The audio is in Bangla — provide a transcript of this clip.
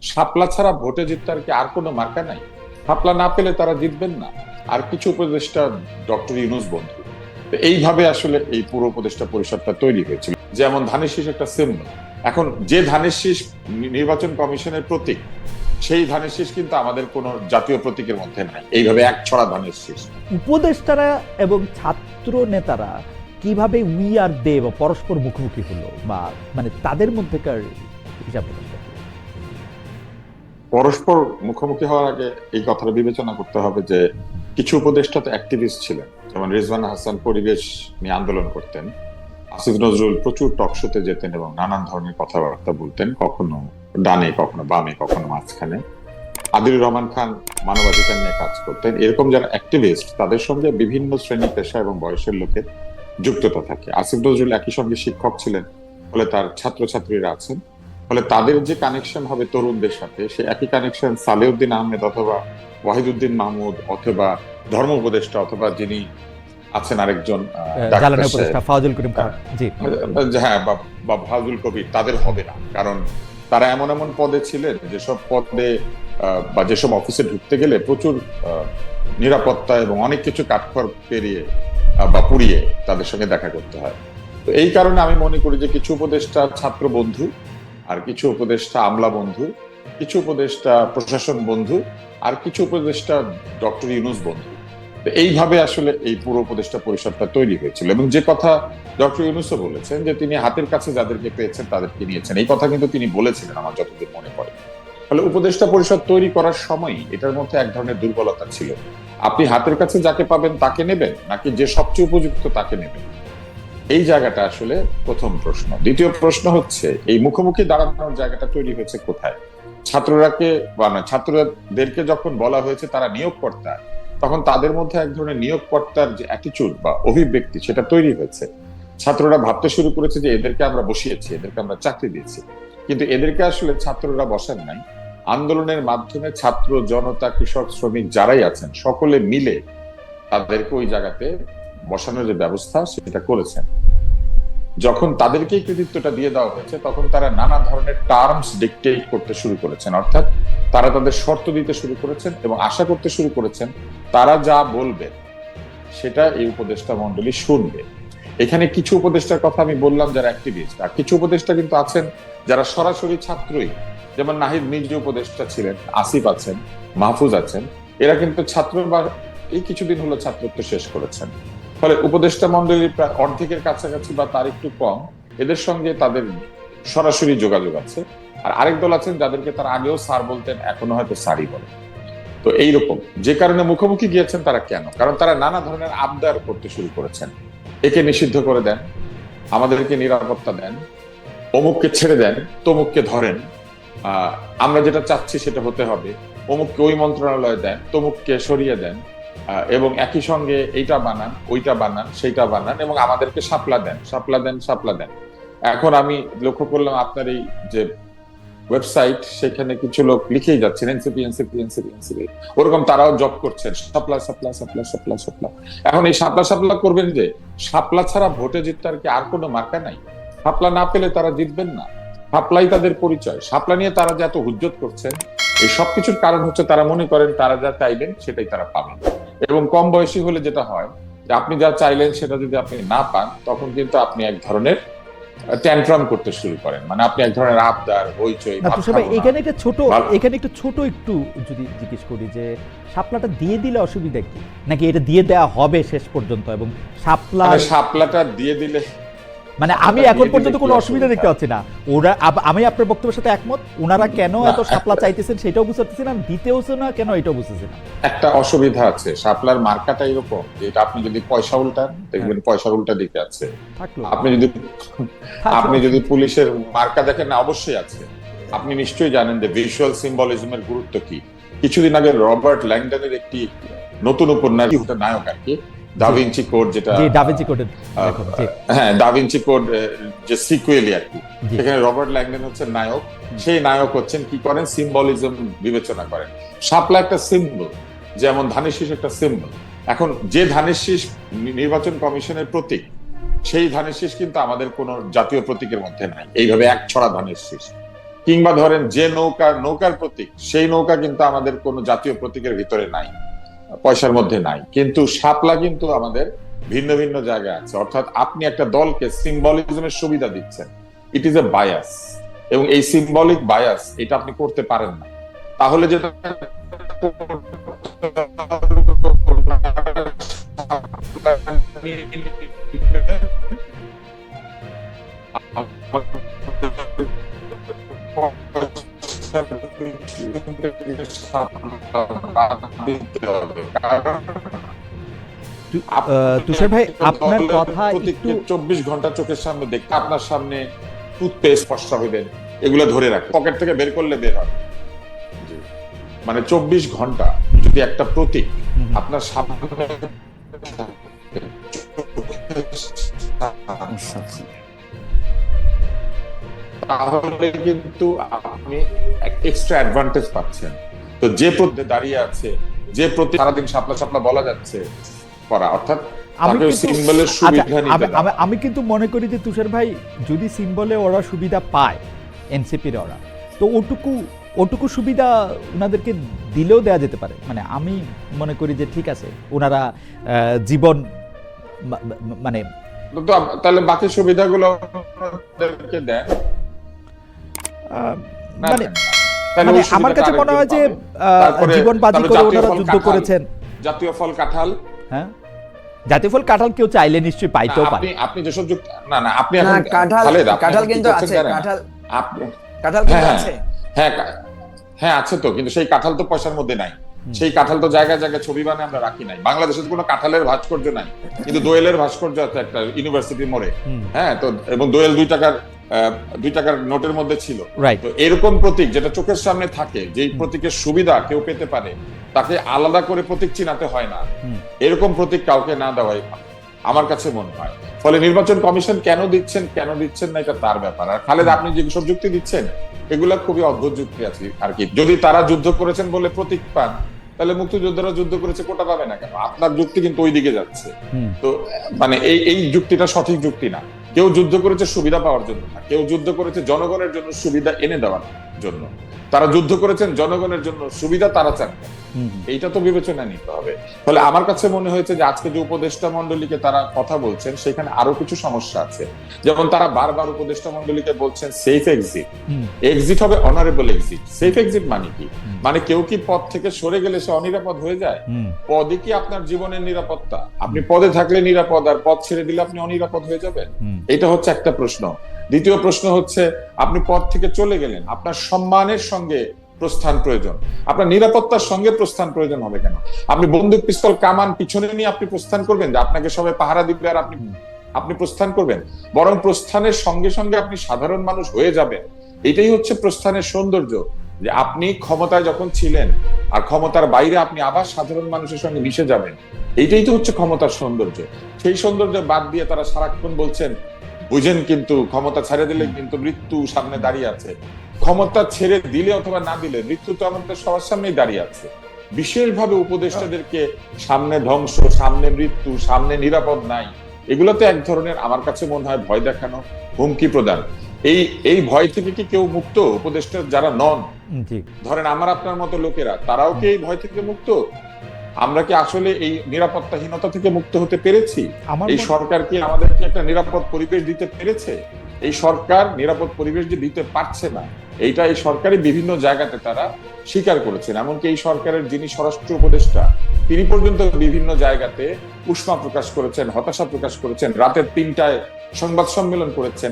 শাপলা ছাড়া ভোটে জিততে আর কি আর কোনো মার্কা নাই? শাপলা না পেলে তারা জিতবেন না। আর কিছু উপদেষ্টা ডক্টর ইউনূস বন্ধু। তো এইভাবে আসলে এই পুরো উপদেষ্টা পরিষদটা তৈরি হয়েছিল। যেমন ধানের শীষ একটা সিম্বল। এখন যে ধানের শীষ নির্বাচন কমিশনের প্রতীক, সেই ধানের শীষ কিন্তু আমাদের কোন জাতীয় প্রতীকের মধ্যে নাই। এইভাবে এক ছড়া ধানের শীষ। উপদেষ্টারা এবং ছাত্র নেতারা কিভাবে উই আর দে বা পরস্পর মুখোমুখি হলো, বা মানে তাদের মধ্যেকার হিসাব নিকাশটা কি? পরস্পর মুখোমুখি হওয়ার আগে এই কথাটা বিবেচনা করতে হবে যে কিছু উপদেষ্টা তো অ্যাক্টিভিস্ট ছিলেন। যেমন রিজওয়ান হাসান পরিবেশ নিয়ে আন্দোলন করতেন, আসিফ নজরুল প্রচুর টকশোতে যেতেন এবং নানান ধরনের কথাবার্তা বলতেন, কখনো ডানে, কখনো বামে, কখনো মাঝখানে। আদিলুর রহমান খান মানবাধিকার নিয়ে কাজ করতেন। এরকম যারা অ্যাক্টিভিস্ট, তাদের সঙ্গে বিভিন্ন শ্রেণী পেশা এবং বয়সের লোকের যুক্ততা থাকে। আসিফ নজরুল একই সঙ্গে শিক্ষক ছিলেন, ফলে তার ছাত্রছাত্রীরা আছেন, ফলে তাদের যে কানেকশন হবে তরুণদের সাথে, সে একই কানেকশন সালেউদ্দিন আহমেদ অথবা ওয়াহিদুদ্দিন মাহমুদ অথবা ধর্ম উপদেষ্টা অথবা যিনি আছেন আরেকজন জ্বালানি উপদেষ্টা ফাজল করিম খান, জি হ্যাঁ, বা ফাজুল কবির, তাদের হবে না। কারণ তারা এমন এমন পদে ছিলেন যেসব পদে বা যেসব অফিসে ঢুকতে গেলে প্রচুর নিরাপত্তা এবং অনেক কিছু কাঠখড় পেরিয়ে বা পুড়িয়ে তাদের সঙ্গে দেখা করতে হয়। তো এই কারণে আমি মনে করি যে কিছু উপদেষ্টা ছাত্র বন্ধু, আর কিছু উপদেষ্টা আমলা বন্ধু, কিছু উপদেষ্টা প্রশাসন বন্ধু, আর কিছু উপদেষ্টা ডক্টর ইউনূস বন্ধু। এইভাবে আসলে এই পুরো উপদেষ্টা পরিষদটা তৈরি হয়েছিল। এবং যে কথা ডক্টর ইউনূসও বলেছেন যে তিনি হাতের কাছে যাদেরকে পেয়েছেন তাদেরকে নিয়েছেন, এই কথা কিন্তু তিনি বলেছিলেন আমার যতদূর মনে পড়ে। ফলে উপদেষ্টা পরিষদ তৈরি করার সময় এটার মধ্যে এক ধরনের দুর্বলতা ছিল। আপনি হাতের কাছে যাকে পাবেন তাকে নেবেন, নাকি যে সবচেয়ে উপযুক্ত তাকে নেবেন? এই জায়গাটা আসলে প্রথম প্রশ্ন। দ্বিতীয় প্রশ্ন হচ্ছে এই মুখোমুখি দাঁড়ানোর জায়গাটা তৈরি হয়েছে কোথায়? ছাত্ররাকে বা না, ছাত্রদেরকে যখন বলা হয়েছে তারা নিয়োগকর্তা, তখন তাদের মধ্যে এক ধরনের নিয়োগকর্তার যে অ্যাটিটিউড বা অভিব্যক্তি, সেটা তৈরি হয়েছে। ছাত্ররা ভাবতে শুরু করেছে যে এদেরকে আমরা বসিয়েছি, এদেরকে আমরা চাকরি দিয়েছি। কিন্তু এদেরকে আসলে ছাত্ররা বসান নাই। আন্দোলনের মাধ্যমে ছাত্র জনতা, কৃষক, শ্রমিক যারাই আছেন সকলে মিলে তাদেরকে ওই জায়গাতে বসানোর যে ব্যবস্থা সেটা করেছেন। যখন তাদেরকেই কৃতিত্বটা দিয়ে দেওয়া হয়েছে, তখন তারা নানা ধরনের টার্মস ডিকটেট করতে শুরু করেছেন। অর্থাৎ তারা তাদের শর্ত দিতে শুরু করেছেন এবং আশা করতে শুরু করেছেন তারা যা বলবে সেটা এই উপদেষ্টা মন্ডলী শুনবে। এখানে কিছু উপদেষ্টার কথা আমি বললাম যারা অ্যাক্টিভিস্ট, আর কিছু উপদেষ্টা কিন্তু আছেন যারা সরাসরি ছাত্রই। যেমন নাহিদ নিজে উপদেষ্টা ছিলেন, আসিফ আছেন, মাহফুজ আছেন। এরা কিন্তু ছাত্র বা এই কিছুদিন হলো ছাত্রত্ব শেষ করেছেন। ফলে উপদেষ্টা মন্ডলীর প্রায় অর্ধেকের কাছাকাছি বা তার একটু কম এদের সঙ্গে তাদের সরাসরি যোগাযোগ আছে। আর আরেক দল আছেন যাদেরকে তারা আগেও স্যার বলতেন, এখনো হয়তো স্যারই বলেন। তো এইরকম যে কারণে মুখোমুখি গিয়েছেন তারা কেন? কারণ তারা নানা ধরনের আবদার করতে শুরু করেছেন। একে নিষিদ্ধ করে দেন, আমাদেরকে নিরাপত্তা দেন, অমুককে ছেড়ে দেন, তমুককে ধরেন, আমরা যেটা চাচ্ছি সেটা হতে হবে, অমুককে ওই মন্ত্রণালয়ে দেন, তমুককে সরিয়ে দেন, এবং একই সঙ্গে এইটা বানান, ওইটা বানান, সেইটা বানান, এবং আমাদেরকে শাপলা দেন, শাপলা দেন, শাপলা দেন। এখন আমি লক্ষ্য করলাম আপনার এই যে ওয়েবসাইট, সেখানে কিছু লোক লিখেই যাচ্ছেন এনসিপি, এনসিপি, এনসিপি, এনসিপি। ওরকম তারাও জব করছেন, শাপলা, শাপলা, শাপলা, শাপলা, শাপলা। এখন এই শাপলা শাপলা করবেন যে শাপলা ছাড়া ভোটে জিততে আর কি আর কোনো মার্কা নাই? শাপলা না পেলে তারা জিতবেন না। শাপলাই তাদের পরিচয়। শাপলা নিয়ে তারা যে এত হুজ্জত করছেন, এই সবকিছুর কারণ হচ্ছে তারা মনে করেন তারা যা চাইবেন সেটাই তারা পাবেন। এবং কম বয়সী হলে যেটা হয় যে আপনি যা চাইলেন সেটা যদি আপনি না পান, তখন কিন্তু আপনি এক ধরনের ট্যান্ট্রাম করতে শুরু করেন। মানে আপনি এক ধরনের আবদার, হইচই। এখানে একটু ছোট একটু যদি জিজ্ঞেস করি যে শাপলাটা দিয়ে দিলে অসুবিধা কি, নাকি এটা দিয়ে দেওয়া হবে শেষ পর্যন্ত? এবং শাপলাটা দিয়ে দিলে মানে আমি এখন পর্যন্ত কোনো অসুবিধা দেখতে পাচ্ছি না। ওরা, আমি আপনার বক্তব্যের সাথে একমত। ওনারা কেন এত শাপলা চাইতেছেন সেটাও বুঝতেছি না, দিতেওছে না কেন এটাও বুঝতেছি না। একটা অসুবিধা আছে, শাপলার মার্কাটা এরকম যে এটা আপনি যদি পয়সা উল্টান দেখবেন পয়সার উল্টা দিকে আছে। আপনি যদি পুলিশের মার্কা দেখেন, না অবশ্যই আছে। আপনি নিশ্চয়ই জানেন যে ভিজুয়াল সিম্বলিজমের গুরুত্ব কি। কিছুদিন আগে রবার্ট ল্যাংডনের একটি নতুন উপন্যাস, নায়ক আর কি, দাভিঞ্চি কোড, যেটা হ্যাঁ দাভিঞ্চি কোড যে সিকুয়েলি আর কি, সেখানে রবার্ট ল্যাংডন হচ্ছেন নায়ক। সেই নায়ক হচ্ছেন কি করেন, সিম্বলিজম বিবেচনা করেন। শাপলা একটা সিম্বল, যেমন ধানের শীষ একটা সিম্বল। এখন যে ধানের শীষ নির্বাচন কমিশনের প্রতীক, সেই ধানের শীষ কিন্তু আমাদের কোন জাতীয় প্রতীকের মধ্যে নাই। এইভাবে এক ছড়া ধানের শীষ। কিংবা ধরেন যে নৌকার প্রতীক, সেই নৌকা কিন্তু আমাদের কোনো জাতীয় প্রতীকের ভিতরে নাই, পয়সার মধ্যে নাই, কিন্তু শাপলা কিন্তু আমাদের ভিন্ন ভিন্ন জায়গায় আছে। অর্থাৎ আপনি একটা দলকে সিম্বলিজমের সুবিধা দিচ্ছেন, ইট ইজ এ বায়াস, এবং এই সিম্বলিক বায়াস এটা আপনি করতে পারেন না। তাহলে যেটা তুষার ভাই, আপনার কথা একটু 24 ঘন্টা চোখের সামনে দেখতে, আপনার সামনে টুথপেস্ট ফর্সা হইবেন, এগুলো ধরে রাখে, পকেট থেকে বের করলে বের হয়। মানে 24 ঘন্টা যদি একটা প্রতীক আপনার সামনে, তাহলে কিন্তু আপনি এক্সট্রা অ্যাডভান্টেজ পাচ্ছেন। তো যে প্রতি দাঁড়িয়ে আছে, যে প্রতি সারাদিন শাপলা শাপলা বলা যাচ্ছে করা, অর্থাৎ আমি কিন্তু মনে করি যে তুষার ভাই, যদি সিম্বলে ওরা সুবিধা পায়, এনসিপির ওরা, তো ওটুকু সুবিধা ওনাদেরকে দিলেও দেয়া যেতে পারে। মানে আমি মনে করি যে ঠিক আছে, ওনারা জীবন মানে তাহলে বাকি সুবিধাগুলো দেন। মানে আমার কাছে মনে হয় যে জীবন বাজি করে ওনারা যুদ্ধ করেছেন। জাতীয় ফল কাঁঠাল, হ্যাঁ, জাতীয় ফল কাঁঠাল কেউ চাইলে নিশ্চয়ই পাইতেও পারে। আপনি যেসব না আপনি এখন কাঁঠাল কিন্তু আছে, কাঁঠাল কিন্তু আছে, হ্যাঁ আছে তো, কিন্তু সেই কাঁঠাল তো পয়সার মধ্যে নাই। সেই কাঁঠাল তো জায়গায় জায়গায় ছবি বানিয়ে আমরা রাখি নাই। বাংলাদেশে তো কোনো কাঁঠালের ভাস্কর্য নাই, কিন্তু দোয়েলের ভাস্কর্য আছে একটা ইউনিভার্সিটি মোড়ে। হ্যাঁ, তো এবং দোয়েল 2 টাকার নোটের মধ্যে ছিল। তো এরকম প্রতীক যেটা চোখের সামনে থাকে, যেই প্রতীকের সুবিধা কেউ পেতে পারে, তাকে আলাদা করে প্রতীক চিনাতে হয় না। এরকম প্রতীক কাউকে না দেওয়াই আমার কাছে মনে হয়। ফলে নির্বাচন কমিশন কেন দিচ্ছেন না, এটা তার ব্যাপার। আর খালেদ, আপনি যেসব যুক্তি দিচ্ছেন এগুলা খুবই অদ্ভুত যুক্তি আছে আর কি। যদি তারা যুদ্ধ করেছেন বলে প্রতীক পান, তাহলে মুক্তিযোদ্ধারা যুদ্ধ করেছে, কোটা পাবে না কেন? আপনার যুক্তি কিন্তু ওই দিকে যাচ্ছে। তো মানে এই যুক্তিটা সঠিক যুক্তি না। কেউ যুদ্ধ করেছে সুবিধা পাওয়ার জন্য না, কেউ যুদ্ধ করেছে জনগণের জন্য সুবিধা এনে দেওয়ার জন্য। তারা যুদ্ধ করেছেন জনগণের জন্য, সুবিধা তারা চান, এইটা তো বিবেচনা নিতে হবে। ফলে আমার কাছে মনে হয়েছে যে আজকে যে উপদেষ্টা মন্ডলীকে তারা কথা বলছেন, সেখানে আরো কিছু সমস্যা আছে। যেমন তারা বারবার উপদেষ্টা মন্ডলীকে বলছেন সেফ এক্সিট হবে, অনারেবল এক্সিট। সেফ এক্সিট মানে কি? মানে কেউ কি পদ থেকে সরে গেলে সে অনিরাপদ হয়ে যায়? পদে কি আপনার জীবনের নিরাপত্তা? আপনি পদে থাকলে নিরাপদ, আর পদ ছেড়ে দিলে আপনি অনিরাপদ হয়ে যাবেন? এটা হচ্ছে একটা প্রশ্ন। দ্বিতীয় প্রশ্ন হচ্ছে, আপনি পদ থেকে চলে গেলেন, আপনার সম্মানের সঙ্গে প্রস্থান প্রয়োজন, আপনার নিরাপত্তার সঙ্গে প্রস্থান প্রয়োজন হবে কেন? আপনি বন্দুক পিস্তল কামান পিছনে নিয়ে আপনি প্রস্থান করবেন যে আপনাকে সবাই পাহারা দিবে আর আপনি প্রস্থান করবেন? বরং প্রস্থানের সঙ্গে সঙ্গে আপনি সাধারণ মানুষ হয়ে যাবেন। এটাই হচ্ছে প্রস্থানের সৌন্দর্য, যে আপনি ক্ষমতায় যখন ছিলেন আর ক্ষমতার বাইরে আপনি আবার সাধারণ মানুষের সঙ্গে মিশে যাবেন। এইটাই তো হচ্ছে ক্ষমতার সৌন্দর্য। সেই সৌন্দর্য বাদ দিয়ে তারা সারাক্ষণ বলছেন, বুঝেন কিন্তু ক্ষমতা ছেড়ে দিলে কিন্তু মৃত্যু সামনে দাঁড়িয়ে আছে। ক্ষমতা ছেড়ে দিলে অথবা না দিলে মৃত্যু তো আমাদের সবার সামনেই দাঁড়িয়ে আছে। বিশেষভাবে উপদেষ্টাদেরকে সামনে ধ্বংস, সামনে মৃত্যু, সামনে নিরাপদ নাই, এগুলো তো এক ধরনের আমার কাছে মনে হয় ভয় দেখানো, হুমকি প্রদান। এই ভয় থেকে কি কেউ মুক্ত? উপদেষ্টা যারা নন, ধরেন আমার আপনার মতো লোকেরা, তারাও কি এই ভয় থেকে মুক্ত? আমরা কি আসলে এই নিরাপত্তাহীনতা থেকে মুক্ত হতে পেরেছি? এই সরকার কি আমাদেরকে একটা নিরাপদ পরিবেশ দিতে পেরেছে? এই সরকার নিরাপদ পরিবেশ যে দিতে পারছে না, এইটা এই সরকারি বিভিন্ন জায়গাতে তারা স্বীকার করেছেন। এমনকি এই সরকারের যিনি স্বরাষ্ট্র উপদেষ্টা, তিনি পর্যন্ত বিভিন্ন জায়গাতে উষ্মা প্রকাশ করেছেন, হতাশা প্রকাশ করেছেন, রাতের 3টায় সংবাদ সম্মেলন করেছেন।